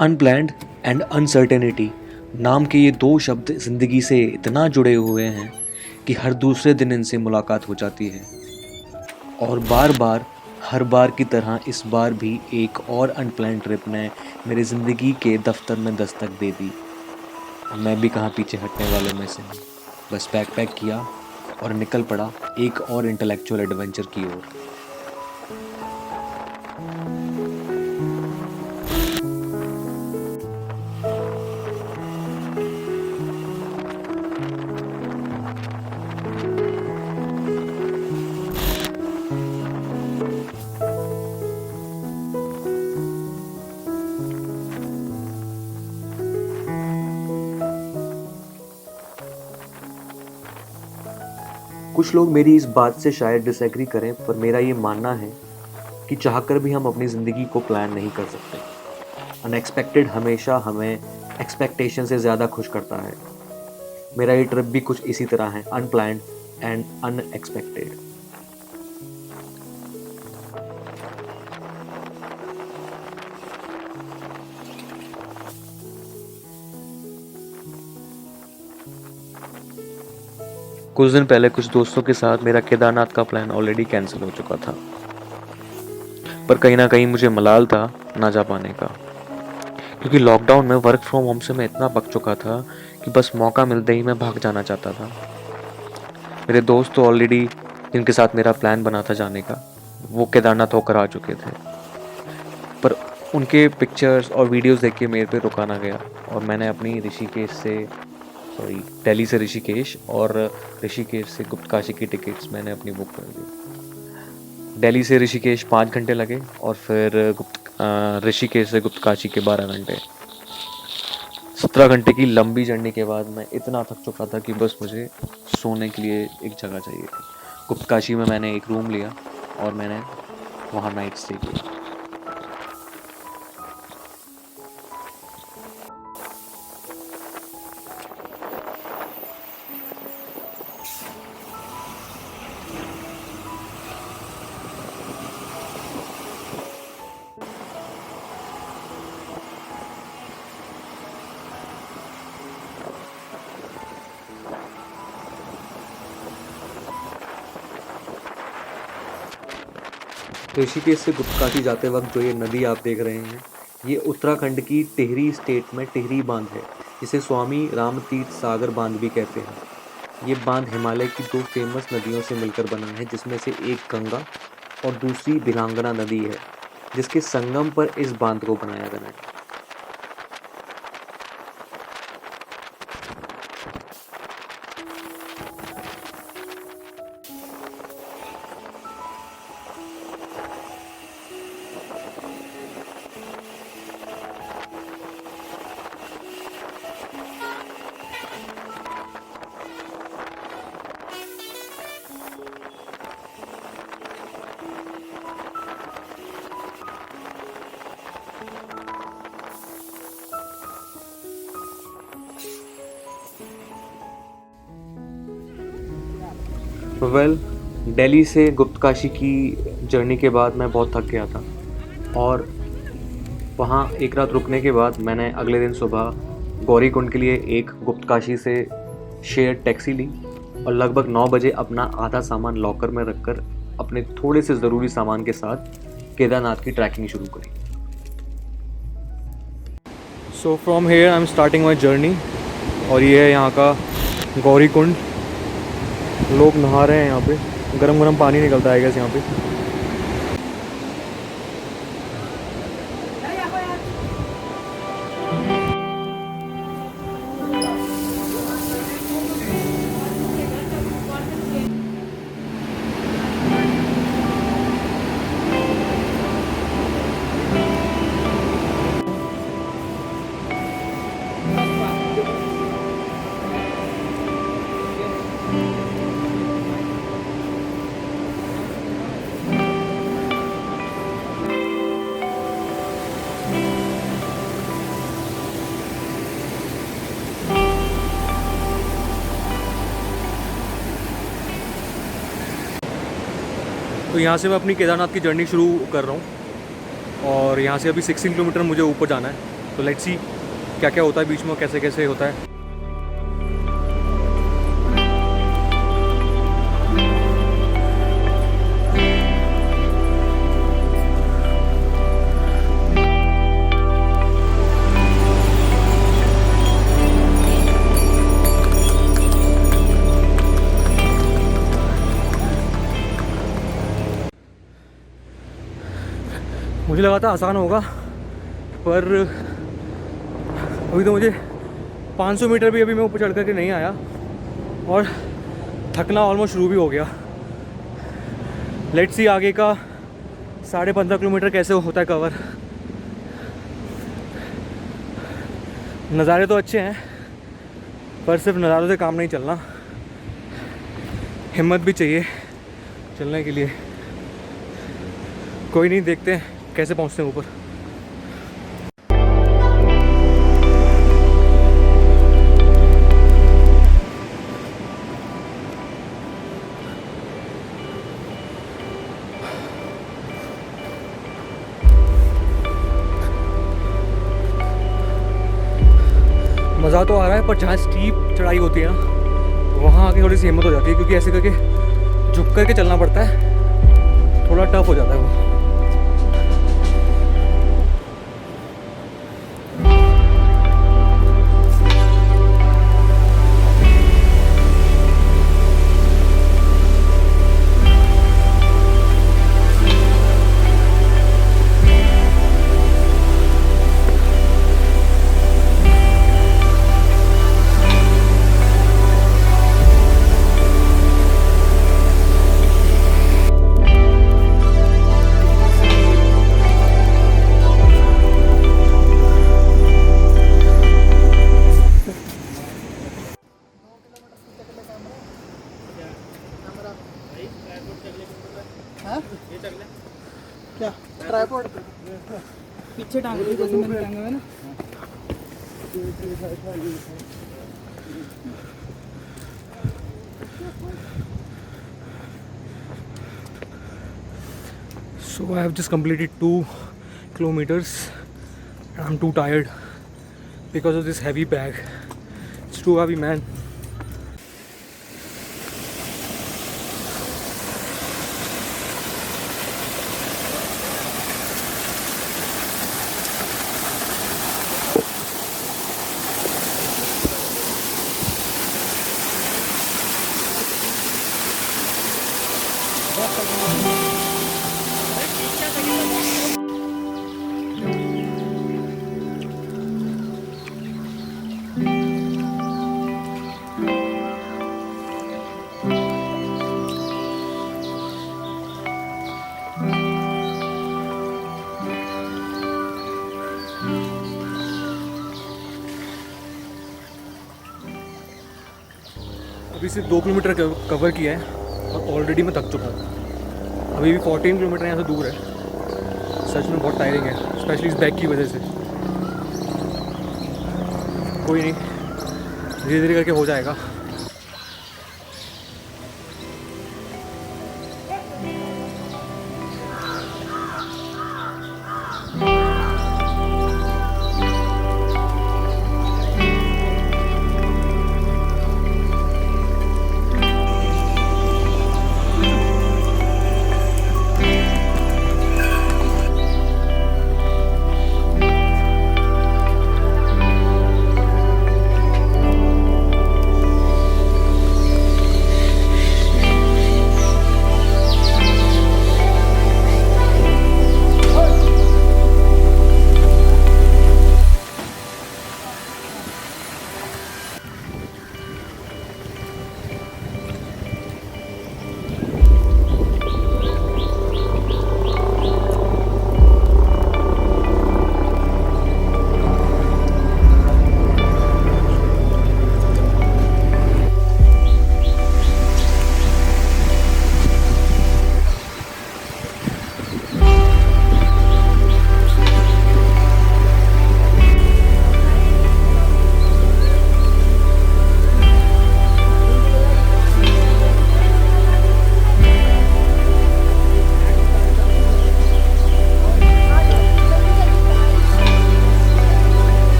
Unplanned and uncertainty नाम के ये दो शब्द ज़िंदगी से इतना जुड़े हुए हैं कि हर दूसरे दिन इनसे मुलाकात हो जाती है। और बार बार हर बार की तरह इस बार भी एक और अनप्लैन्ड ट्रिप ने मेरी ज़िंदगी के दफ्तर में दस्तक दे दी। मैं भी कहाँ पीछे हटने वालों में से हूँ। बस बैग पैक किया और निकल पड़ा एक और इंटेलेक्चुअल एडवेंचर की ओर। कुछ लोग मेरी इस बात से शायद डिसएग्री करें, पर मेरा ये मानना है कि चाहकर भी हम अपनी ज़िंदगी को प्लान नहीं कर सकते। अनएक्सपेक्टेड हमेशा हमें एक्सपेक्टेशन से ज़्यादा खुश करता है। मेरा ये ट्रिप भी कुछ इसी तरह है, अनप्लैन्ड एंड अनएक्सपेक्टेड। कुछ दिन पहले कुछ दोस्तों के साथ मेरा केदारनाथ का प्लान ऑलरेडी कैंसिल हो चुका था, पर कहीं ना कहीं मुझे मलाल था ना जा पाने का, क्योंकि लॉकडाउन में वर्क फ्रॉम होम से मैं इतना पक चुका था कि बस मौका मिलते ही मैं भाग जाना चाहता था। मेरे दोस्त तो ऑलरेडी, जिनके साथ मेरा प्लान बना था जाने का, वो केदारनाथ होकर आ चुके थे, पर उनके पिक्चर्स और वीडियोस देख के मेरे पे रुका ना गया और मैंने अपनी दिल्ली से ऋषिकेश और ऋषिकेश से गुप्तकाशी की टिकट्स मैंने अपनी बुक कर दी। दिल्ली से ऋषिकेश 5 घंटे लगे और फिर ऋषिकेश से गुप्तकाशी के 12 घंटे। 17 घंटे की लंबी जर्नी के बाद मैं इतना थक चुका था कि बस मुझे सोने के लिए एक जगह चाहिए थी। गुप्तकाशी में मैंने एक रूम लिया और मैंने वहाँ नाइट स्टे किया। ऋषिकेश से गुप्तकाशी जाते वक्त जो ये नदी आप देख रहे हैं, ये उत्तराखंड की टिहरी स्टेट में टिहरी बांध है, जिसे स्वामी रामतीर्थ सागर बांध भी कहते हैं। ये बांध हिमालय की दो फेमस नदियों से मिलकर बना है, जिसमें से एक गंगा और दूसरी दिलांगना नदी है, जिसके संगम पर इस बांध को बनाया गया है। दिल्ली से गुप्तकाशी की जर्नी के बाद मैं बहुत थक गया था और वहाँ एक रात रुकने के बाद मैंने अगले दिन सुबह गौरीकुंड के लिए एक गुप्तकाशी से शेयर टैक्सी ली और लगभग 9 बजे अपना आधा सामान लॉकर में रखकर अपने थोड़े से ज़रूरी सामान के साथ केदारनाथ की ट्रैकिंग शुरू करी। So from here I am starting my journey और ये है यहाँ का गौरीकुंड। लोग नहा रहे हैं यहाँ पे, गरम गरम पानी निकलता है यहाँ पे। तो यहाँ से मैं अपनी केदारनाथ की जर्नी शुरू कर रहा हूँ और यहाँ से अभी 16 किलोमीटर मुझे ऊपर जाना है तो लेट्स सी क्या क्या होता है बीच में, कैसे कैसे होता है। मुझे लगा था आसान होगा, पर अभी तो मुझे 500 मीटर भी अभी मैं ऊपर चढ़ करके नहीं आया और थकना ऑलमोस्ट शुरू भी हो गया। लेट्स सी आगे का 15.5 किलोमीटर कैसे होता है कवर। नज़ारे तो अच्छे हैं, पर सिर्फ नज़ारों से काम नहीं चलना, हिम्मत भी चाहिए चलने के लिए। कोई नहीं, देखते हैं कैसे पहुंचते हैं ऊपर। मज़ा तो आ रहा है, पर जहाँ स्टीप चढ़ाई होती है ना, वहाँ आके थोड़ी सी हिम्मत हो जाती है, क्योंकि ऐसे करके झुक करके चलना पड़ता है, थोड़ा टफ हो जाता है वो। क्या ट्राइपॉड पीछे टांग ली जैसे मैंने टांगा है ना। So I have just completed 2 kilometers and I'm too tired because of this heavy bag. It's too heavy, man. अभी सिर्फ 2 किलोमीटर कवर किया है और ऑलरेडी मैं थक चुका हूँ। अभी भी 14 किलोमीटर यहाँ से दूर है। सच में बहुत टायरिंग है, स्पेशली इस बैग की वजह से। कोई नहीं, धीरे धीरे करके हो जाएगा।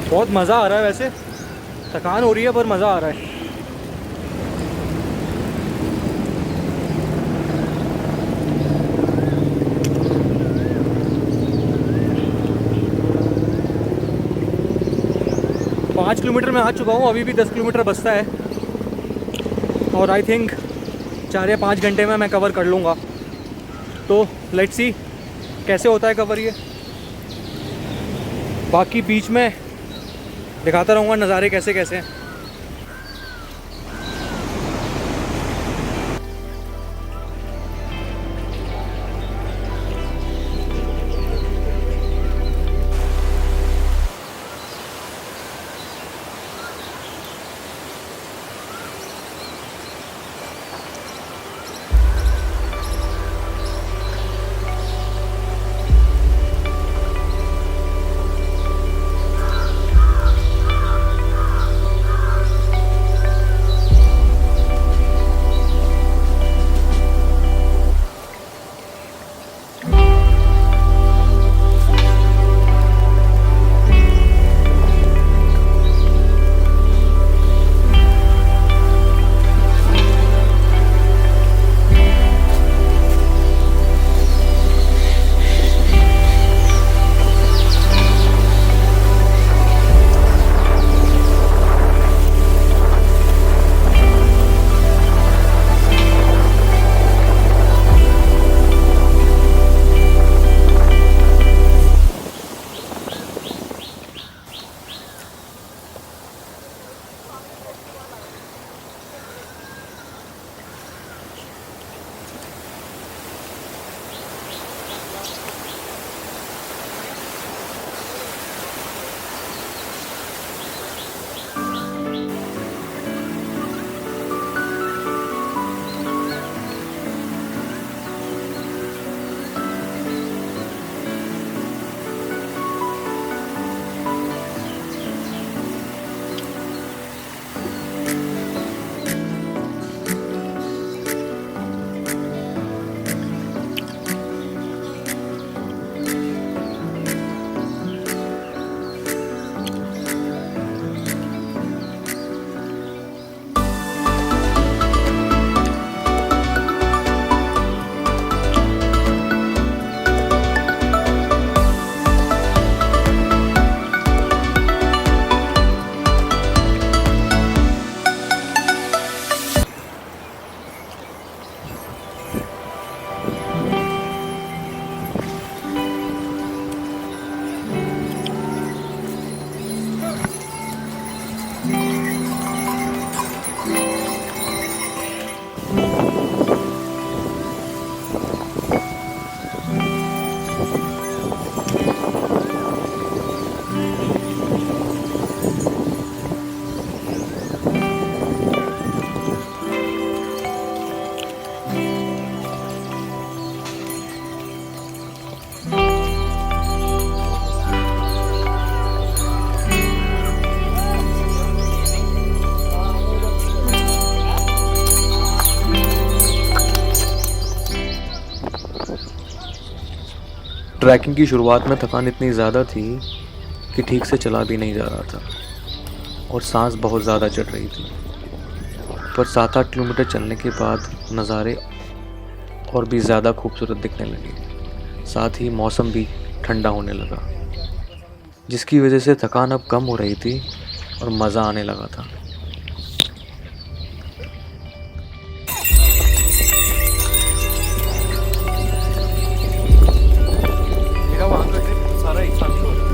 बहुत मज़ा आ रहा है वैसे, थकान हो रही है पर मज़ा आ रहा है। पाँच किलोमीटर में आ चुका हूँ, अभी भी 10 किलोमीटर बचता है और आई थिंक 4 या 5 घंटे में मैं कवर कर लूँगा। तो लेट्स सी कैसे होता है कवर ये। बाकी बीच में दिखाता रहूँगा नज़ारे कैसे कैसे हैं। ट्रैकिंग की शुरुआत में थकान इतनी ज़्यादा थी कि ठीक से चला भी नहीं जा रहा था और सांस बहुत ज़्यादा चढ़ रही थी। पर 7-8 किलोमीटर चलने के बाद नज़ारे और भी ज़्यादा खूबसूरत दिखने लगे। साथ ही मौसम भी ठंडा होने लगा, जिसकी वजह से थकान अब कम हो रही थी और मज़ा आने लगा था। मेरा वहाँ का ट्रिप सारा एक साथ ही हो रहा है।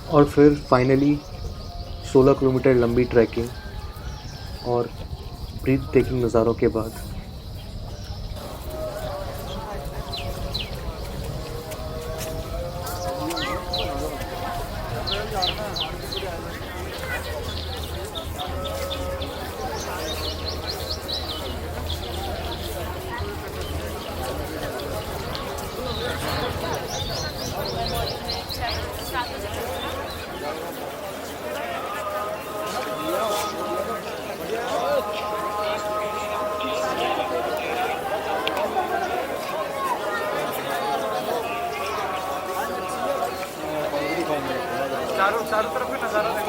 और फिर फाइनली 16 किलोमीटर लंबी ट्रैकिंग और ब्रीथ टेकिंग नज़ारों के बाद चारों तरफ का नज़ारा